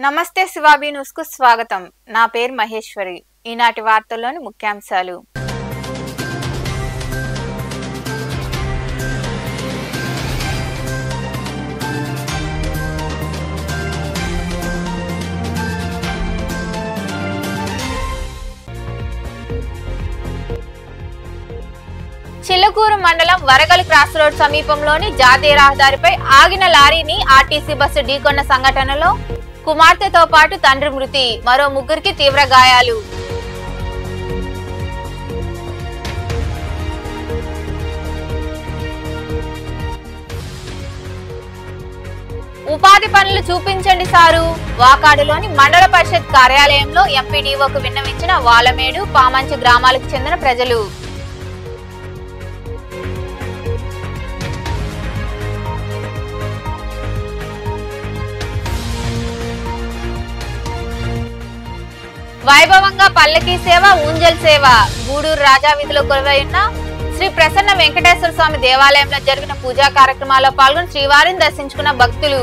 నమస్తే శివాబీ న్యూస్ కు స్వాగతం. నా పేరు మహేశ్వరి. ఈనాటి వార్తల్లోని ముఖ్యాంశాలు. చిల్లకూరు మండలం వరగల్ క్రాస్ రోడ్ సమీపంలోని జాతీయ రహదారిపై ఆగిన లారీని ఆర్టీసీ బస్సు ఢీకొన్న సంఘటనలో కుమార్తెతో పాటు తండ్రి మృతి, మరో ముగ్గురికి తీవ్ర గాయాలు. ఉపాధి పనులు చూపించండి సారు. వాకాడులోని మండల పరిషత్ కార్యాలయంలో ఎంపీడీఓకు విన్నవించిన వాలమేడు, పామంచి గ్రామాలకు చెందిన ప్రజలు. వైభవంగా పల్లకీ సేవ, ఊంజల్ సేవ. గూడూరు రాజా వీధిలో కొలువైన శ్రీ ప్రసన్న వెంకటేశ్వర స్వామి దేవాలయంలో జరిగిన పూజా కార్యక్రమాల్లో పాల్గొని శ్రీవారిని దర్శించుకున్న భక్తులు.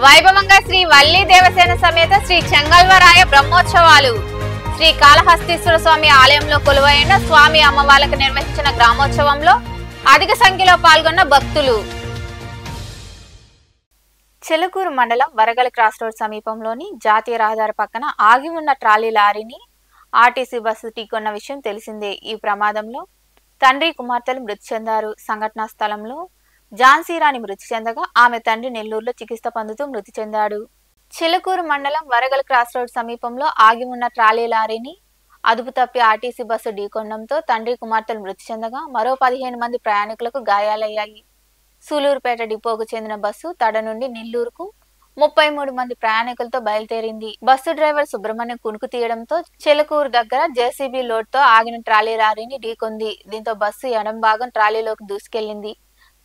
వైభవంగా శ్రీ వల్లి దేవసేన సమేత శ్రీ చెంగల్వరాయ బ్రహ్మోత్సవాలు. శ్రీ కాళహస్తీశ్వర స్వామి ఆలయంలో కొలువైన స్వామి అమ్మవార్లకు నిర్వహించిన గ్రామోత్సవంలో అధిక సంఖ్యలో పాల్గొన్న భక్తులు. చిల్లకూరు మండలం వరగల్ క్రాస్ రోడ్ సమీపంలోని జాతీయ రహదారి పక్కన ఆగి ఉన్న ట్రాలీ లారీని ఆర్టీసీ బస్సు ఢీకొన్న విషయం తెలిసిందే. ఈ ప్రమాదంలో తండ్రి, కుమార్తెలు మృతి చెందారు. సంఘటనా స్థలంలో ఝాన్సీరాణి మృతి చెందగా ఆమె తండ్రి నెల్లూరులో చికిత్స పొందుతూ మృతి చెందాడు. చిల్లకూరు మండలం వరగల్ క్రాస్ రోడ్ సమీపంలో ఆగి ఉన్న ట్రాలీ లారీని అదుపు తప్పి ఆర్టీసీ బస్సు ఢీకొనడంతో తండ్రి, కుమార్తెలు మృతి చెందగా మరో 15 మంది ప్రయాణికులకు గాయాలయ్యాయి. సూలూరుపేట డిపోకు చెందిన బస్సు తడ నుండి నెల్లూరుకు 33 మంది ప్రయాణికులతో బయలుదేరింది. బస్సు డ్రైవర్ సుబ్రహ్మణ్యం కునుకు తీయడంతో చిల్లకూరు దగ్గర జేసీబీ లోడ్తో ఆగిన ట్రాలీ లారీని ఢీకొంది. దీంతో బస్సు ఎడం భాగం ట్రాలీలోకి దూసుకెళ్లింది.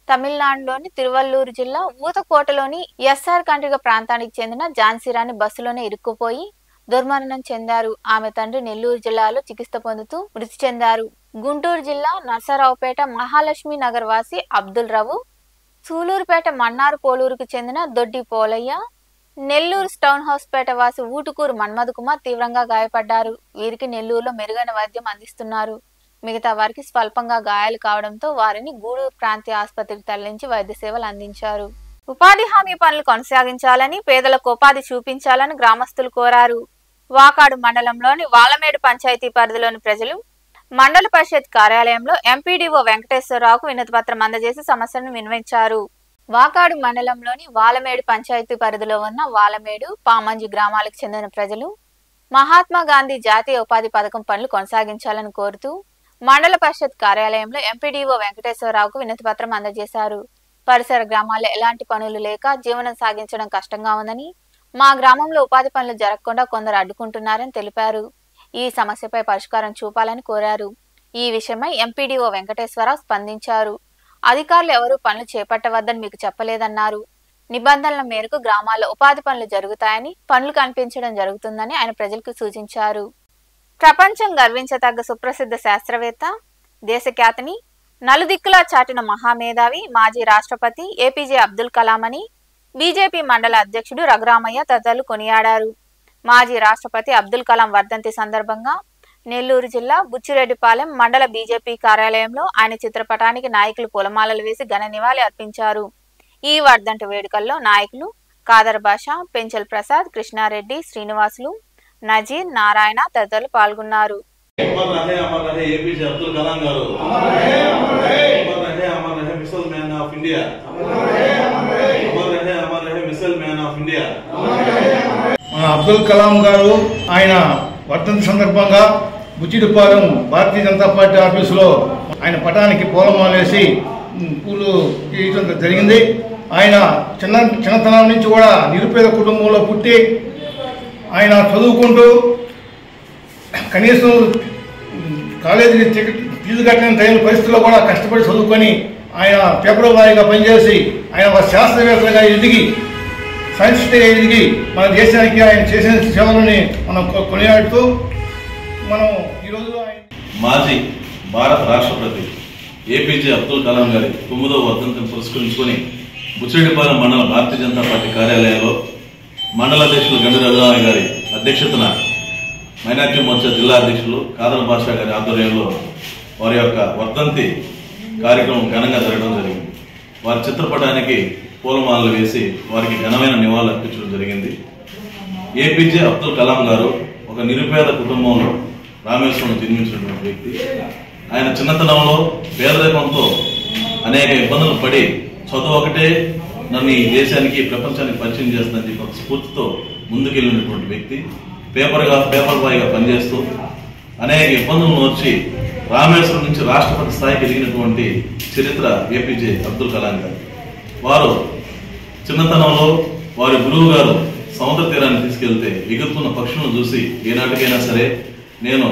తమిళనాడులోని తిరువల్లూరు జిల్లా ఊతకోటలోని ఎస్ఆర్ కండ్రిగ ప్రాంతానికి చెందిన ఝాన్సీరాణి బస్సులోనే ఇరుక్కుపోయి దుర్మరణం చెందారు. ఆమె తండ్రి నెల్లూరు జిల్లాలో చికిత్స పొందుతూ మృతి చెందారు. గుంటూరు జిల్లా నర్సరావుపేట మహాలక్ష్మి నగర్ వాసి అబ్దుల్ రవు, సూలూరుపేట మన్నారు పోలూరుకు చెందిన దొడ్డి పోలయ్య, నెల్లూరు టౌన్ హౌస్ పేట వాసి ఊటుకూరు మన్మధ్ కుమార్ తీవ్రంగా గాయపడ్డారు. వీరికి నెల్లూరులో మెరుగైన వైద్యం అందిస్తున్నారు. మిగతా వారికి స్వల్పంగా గాయాలు కావడంతో వారిని గూడూరు ప్రాంతీయ ఆసుపత్రికి తరలించి వైద్య సేవలు అందించారు. ఉపాధి హామీ పనులు కొనసాగించాలని, పేదలకు ఉపాధి చూపించాలని గ్రామస్తులు కోరారు. వాకాడు మండలంలోని వాలమేడు పంచాయతీ పరిధిలోని ప్రజలు మండల పరిషత్ కార్యాలయంలో ఎంపీడీఓ వెంకటేశ్వరరావుకు వినతిపత్రం అందజేసి సమస్యలను విన్నవించారు. వాకాడు మండలంలోని వాలమేడు పంచాయతీ పరిధిలో ఉన్న వాలమేడు, పామంజి గ్రామాలకు చెందిన ప్రజలు మహాత్మా గాంధీ జాతీయ ఉపాధి పథకం పనులు కొనసాగించాలని కోరుతూ మండల పరిషత్ కార్యాలయంలో ఎంపీడీఓ వెంకటేశ్వరరావుకు వినతిపత్రం అందజేశారు. పరిసర గ్రామాల్లో ఎలాంటి పనులు లేక జీవనం సాగించడం కష్టంగా ఉందని, మా గ్రామంలో ఉపాధి పనులు జరగకుండా కొందరు అడ్డుకుంటున్నారని తెలిపారు. ఈ సమస్యపై పరిష్కారం చూపాలని కోరారు. ఈ విషయమై ఎంపీడీఓ వెంకటేశ్వరరావు స్పందించారు. అధికారులు ఎవరూ పనులు చేపట్టవద్దని మీకు చెప్పలేదన్నారు. నిబంధనల మేరకు గ్రామాల్లో ఉపాధి పనులు జరుగుతాయని, పనులు కనిపించడం జరుగుతుందని ఆయన ప్రజలకు సూచించారు. ప్రపంచం గర్వించదగ్గ సుప్రసిద్ధ శాస్త్రవేత్త, దేశఖ్యాతిని నలుదిక్కులా చాటిన మహామేధావి, మాజీ రాష్ట్రపతి ఏపీజే అబ్దుల్ కలాం అని బీజేపీ మండల అధ్యక్షుడు రఘురామయ్య తదితరులు కొనియాడారు. మాజీ రాష్ట్రపతి అబ్దుల్ కలాం వర్ధంతి సందర్భంగా నెల్లూరు జిల్లా బుచ్చిరెడ్డిపాలెం మండల బీజేపీ కార్యాలయంలో ఆయన చిత్రపటానికి నాయకులు పూలమాలలు వేసి ఘన నివాళి అర్పించారు. ఈ వర్ధంతి వేడుకల్లో నాయకులు కాదర్ బాషా, పెంచల్ ప్రసాద్, కృష్ణారెడ్డి, శ్రీనివాసులు, నజీర్, నారాయణ తదితరులు పాల్గొన్నారు. ఏపీజే అబ్దుల్ కలాం గారు మన అబ్దుల్ కలాం గారు ఆయన వర్ధంతి సందర్భంగా బుచ్చిడిపాలెం భారతీయ జనతా పార్టీ ఆఫీసులో ఆయన పటానికి పూలమాలేసి పూలు తీయడం జరిగింది. ఆయన చిన్నతనం నుంచి కూడా నిరుపేద కుటుంబంలో పుట్టి ఆయన చదువుకుంటూ కనీసం కాలేజీకి ఫీజు కట్టిన టైం పరిస్థితుల్లో కూడా కష్టపడి చదువుకొని ఆయన పేపర్ బాయ్గా పనిచేసి ఆయన ఒక శాస్త్రవేత్తగా ఎదిగి, సైంటిస్ట్గా ఎదిగి మన దేశానికి ఆయన చేసిన సేవలని మనం కొనియాడుతూ మనం ఈరోజు మాజీ భారత రాష్ట్రపతి ఏపీజే అబ్దుల్ కలాం గారి 9వ వర్ధంతిని పురస్కరించుకొని బుచ్చిరెడ్డిపాలెం మండల భారతీయ జనతా పార్టీ కార్యాలయంలో మండల అధ్యక్షులు గండి రఘురామయ్య గారి అధ్యక్షతన మైనార్టీ మోర్చా జిల్లా అధ్యక్షులు కాదర్ బాషా గారి ఆధ్వర్యంలో వారి యొక్క వర్ధంతి కార్యక్రమం ఘనంగా జరగడం జరిగింది. వారి చిత్రపటానికి పూలమాలలు వేసి వారికి ఘనమైన నివాళులు అర్పించడం జరిగింది. ఏపీజే అబ్దుల్ కలాం గారు ఒక నిరుపేద కుటుంబంలో రామేశ్వరం జన్మించినటువంటి వ్యక్తి. ఆయన చిన్నతనంలో పేదరికంతో అనేక ఇబ్బందులు పడి చదువు ఒకటే నన్ను ఈ దేశానికి ప్రపంచానికి పరిచయం చేస్తుందని చెప్పి ఒక స్ఫూర్తితో ముందుకెళ్ళినటువంటి వ్యక్తి. పేపర్ బాయ్గా పనిచేస్తూ అనేక ఇబ్బందులను వచ్చి రామేశ్వరం నుంచి రాష్ట్రపతి స్థాయికి ఎదిగినటువంటి చరిత్ర ఏపీజే అబ్దుల్ కలాం గారు. వారు చిన్నతనంలో వారి గురువు గారు సముద్ర తీరాన్ని తీసుకెళ్తే ఎగురుతున్న పక్షులను చూసి ఏనాటికైనా సరే నేను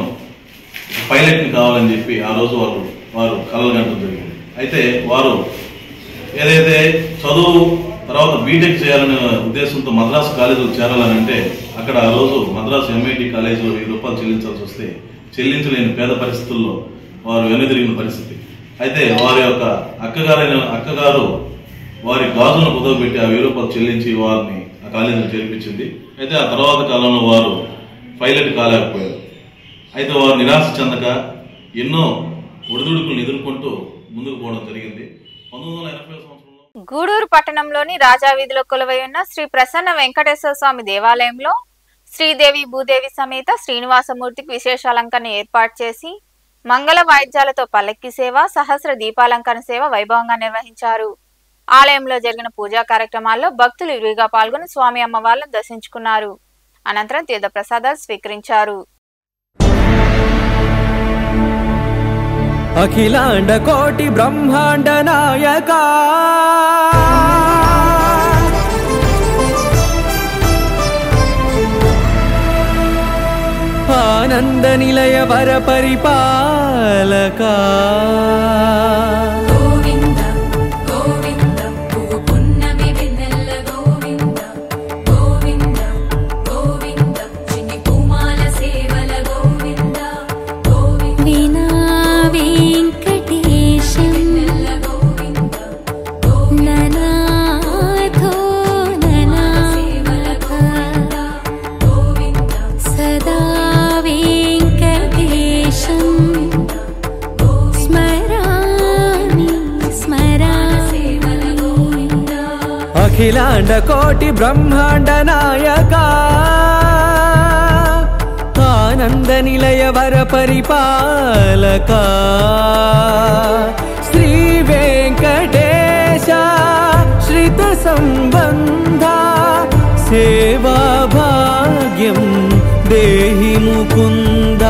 పైలట్ని కావాలని చెప్పి ఆ రోజు వారు కలలు కంటం జరిగింది. అయితే వారు ఏదైతే చదువు తర్వాత బీటెక్ చేయాలనే ఉద్దేశంతో మద్రాసు కాలేజీలో చేరాలని అంటే అక్కడ ఆ రోజు మద్రాసు ఎంఐటి కాలేజీలో 1000 రూపాయలు చెల్లించాల్సి వస్తే చెల్లించలేని పేద పరిస్థితుల్లో వారు వెనుదిరిగిన పరిస్థితి. అయితే వారి యొక్క అక్కగారు వారి గాజులను కుదవబెట్టి ఆ 1000 రూపాయలు చెల్లించి వారిని ఆ కాలేజీలో చేర్పించింది. అయితే ఆ తర్వాత కాలంలో వారు పైలట్ కాలేకపోయారు. అయితే వారు నిరాశ చెందక ఎన్నో ఒడిదుడుకులను ఎదుర్కొంటూ ముందుకు పోవడం జరిగింది. 1980 సంవత్సరంలో గూడూరు పట్టణంలోని రాజావీధిలో కొలువై ఉన్న శ్రీ ప్రసన్న వెంకటేశ్వర స్వామి దేవాలయంలో శ్రీదేవి భూదేవి సమేత శ్రీనివాసమూర్తికి విశేష అలంకరణ ఏర్పాటు చేసి మంగళ వాయిద్యాలతో పల్లకి సేవ, సహస్ర దీపాలంకరణ సేవ వైభవంగా నిర్వహించారు. ఆలయంలో జరిగిన పూజా కార్యక్రమాల్లో భక్తులు విరివిగా పాల్గొని స్వామి అమ్మవార్లను దర్శించుకున్నారు. అనంతరం తీర్థ ప్రసాదాలు స్వీకరించారు. అఖిలాండ కోటి బ్రహ్మాండ నాయక ఆనంద నిలయ వర పరిపాలక అఖిలాండ కోటి బ్రహ్మాండ నాయక ఆనంద నిలయ వర పరిపాలక శ్రీ వెంకటేశ శ్రిత సంబంధ సేవా భాగ్యం దేహి ముకుంద.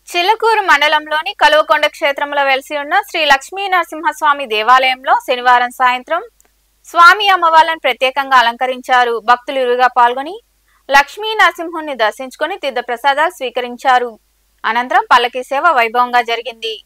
చిలకూరు మండలంలోని కలువకొండ క్షేత్రంలో వెలిసి ఉన్న శ్రీ లక్ష్మీ నరసింహస్వామి దేవాలయంలో శనివారం సాయంత్రం స్వామి అమ్మవార్లను ప్రత్యేకంగా అలంకరించారు. భక్తులు ఇరువుగా పాల్గొని లక్ష్మీ నరసింహుని దర్శించుకుని తీర్థ ప్రసాదాలు స్వీకరించారు. అనంతరం పల్లకి సేవ వైభవంగా జరిగింది.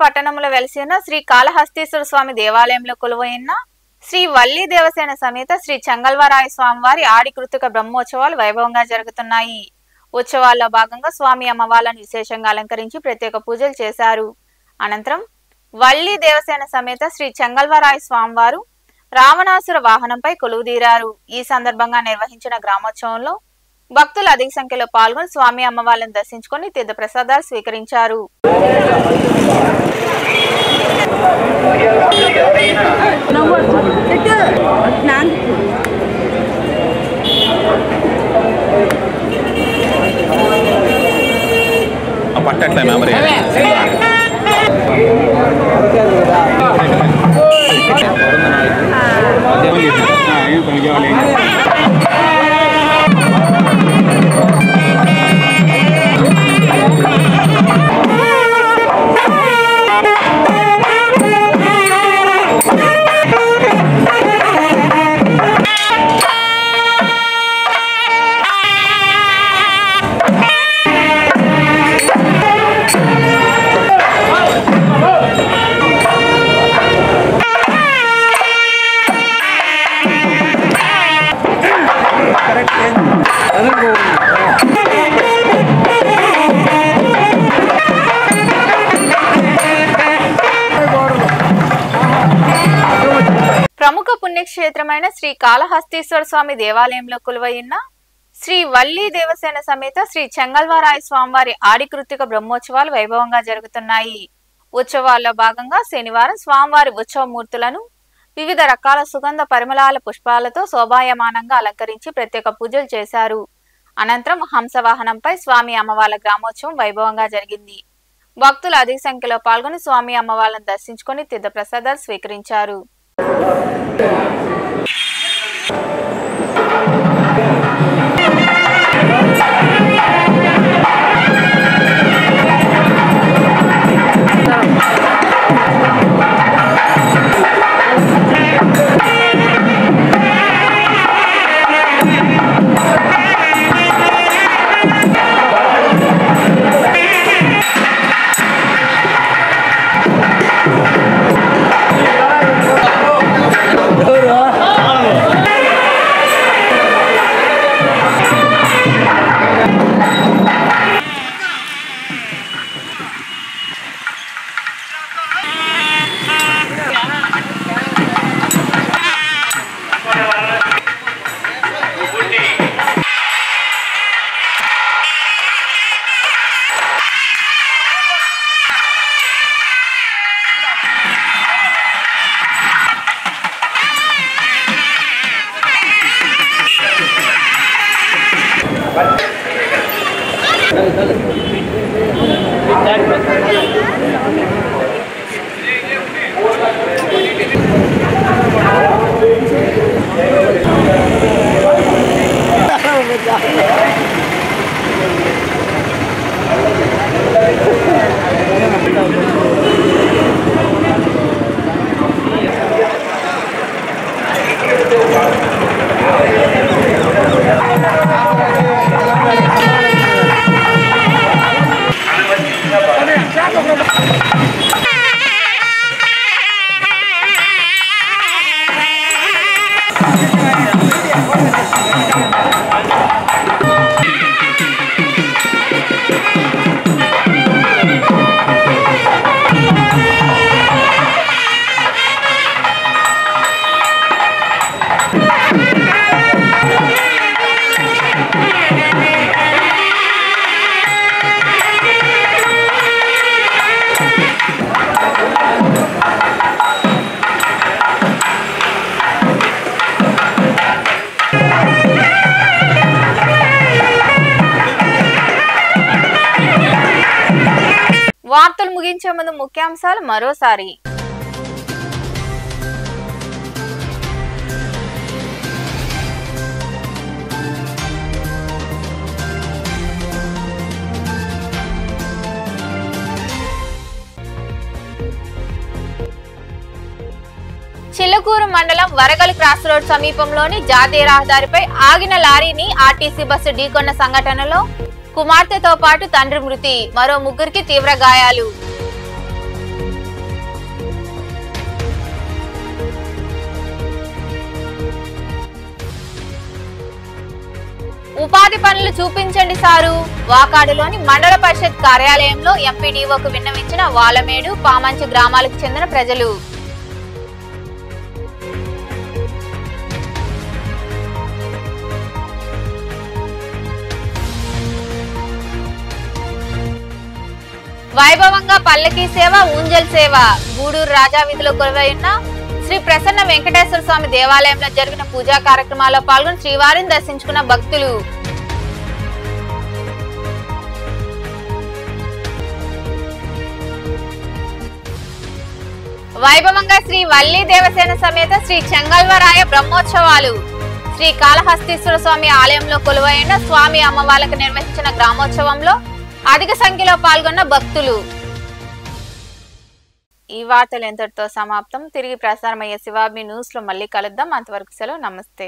పట్టణంలో వెలిసిన శ్రీ కాళహస్తీశ్వర స్వామి దేవాలయంలో కొలువైన శ్రీ వల్లి దేవసేన సమేత శ్రీ చెంగల్వరాయ స్వామివారి ఆడి కృతిక బ్రహ్మోత్సవాలు వైభవంగా జరుగుతున్నాయి. ఉత్సవాల్లో భాగంగా స్వామి అమ్మవార్లను విశేషంగా అలంకరించి ప్రత్యేక పూజలు చేశారు. అనంతరం వల్లి దేవసేన సమేత శ్రీ చెంగల్వరాయ స్వామివారు రావణాసుర వాహనంపై కొలువుదీరారు. ఈ సందర్భంగా నిర్వహించిన గ్రామోత్సవంలో భక్తులు అధిక సంఖ్యలో పాల్గొని స్వామి అమ్మవార్లను దర్శించుకొని తీర్థ ప్రసాదాలు స్వీకరించారు. ప్రముఖ పుణ్యక్షేత్రమైన శ్రీ కాళహస్తీశ్వర స్వామి దేవాలయంలో కొలువైన శ్రీ వల్లి దేవసేన సమేత శ్రీ చెంగల్వరాయ స్వామివారి ఆడి కృతిక బ్రహ్మోత్సవాలు వైభవంగా జరుగుతున్నాయి. ఉత్సవాల్లో భాగంగా శనివారం స్వామివారి ఉత్సవమూర్తులను వివిధ రకాల సుగంధ పరిమళాల పుష్పాలతో శోభాయమానంగా అలంకరించి ప్రత్యేక పూజలు చేశారు. అనంతరం హంసవాహనంపై స్వామి అమ్మవార్ల గ్రామోత్సవం వైభవంగా జరిగింది. భక్తులు అధిక సంఖ్యలో పాల్గొని స్వామి అమ్మవార్లను దర్శించుకొని తీర్థ ప్రసాదాలు స్వీకరించారు. వార్తలు ముగించే ముందు ముఖ్యాంశాలు మరోసారి. చిల్లకూరు మండలం వరగల్ క్రాస్ రోడ్ సమీపంలోని జాతీయ రహదారిపై ఆగిన లారీని ఆర్టీసీ బస్సు ఢీకొన్న సంఘటనలో కుమార్తెతో పాటు తండ్రి మృతి, మరో ముగ్గురికి తీవ్ర గాయాలు. ఉపాధి పనులు చూపించండి సారు. వాకాడులోని మండల పరిషత్ కార్యాలయంలో ఎంపీడీఓకు విన్నవించిన వాలమేడు, పామంచి గ్రామాలకు చెందిన ప్రజలు. వైభవంగా పల్లకీ సేవ, ఊంజల్ సేవ. గూడూరు రాజా వీధిలో కొలువైన శ్రీ ప్రసన్న వెంకటేశ్వర స్వామి దేవాలయంలో జరిగిన పూజా కార్యక్రమాల్లో పాల్గొని శ్రీవారిని దర్శించుకున్న భక్తులు. వైభవంగా శ్రీ వల్లి దేవసేన సమేత శ్రీ చెంగల్వరాయ బ్రహ్మోత్సవాలు. శ్రీ కాళహస్తీశ్వర స్వామి ఆలయంలో కొలువైన స్వామి అమ్మవార్లకు నిర్వహించిన గ్రామోత్సవంలో అధిక సంఖ్యలో పాల్గొన్న భక్తులు. ఈ వార్తలు ఎంతటితో సమాప్తం. తిరిగి ప్రసారమయ్యే శివాబి న్యూస్ లో మళ్ళీ కలుద్దాం. అంతవరకు సెలవు. నమస్తే.